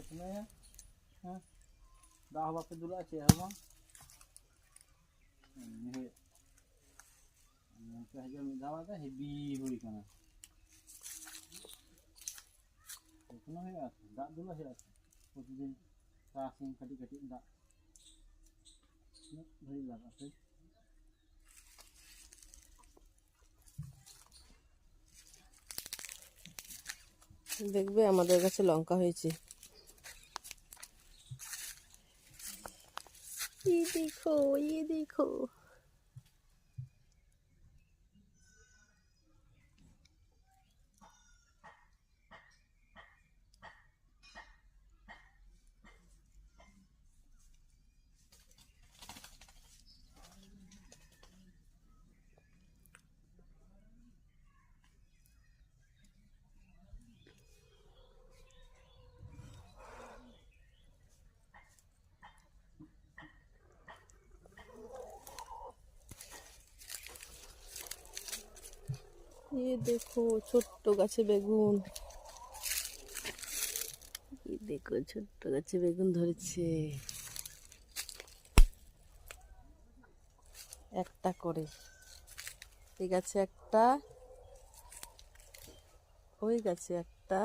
sebenarnya. Dah apa dulu aja ya bang. Ini saja dawa dah heavy huri kana. Kena ya, dak dulu ya. Kemudian kasing kadik-kadik dak. Ini beri lah apa? দেখবে আমাদের কাছে লঙ্কা হয়েছে। ये देखो, ये देखो। ये देखो ছোট্ট গাছে বেগুন, এই দেখো ছোট্ট গাছে বেগুন ধরেছে একটা করে। এই গাছে একটা, ওই গাছে একটা,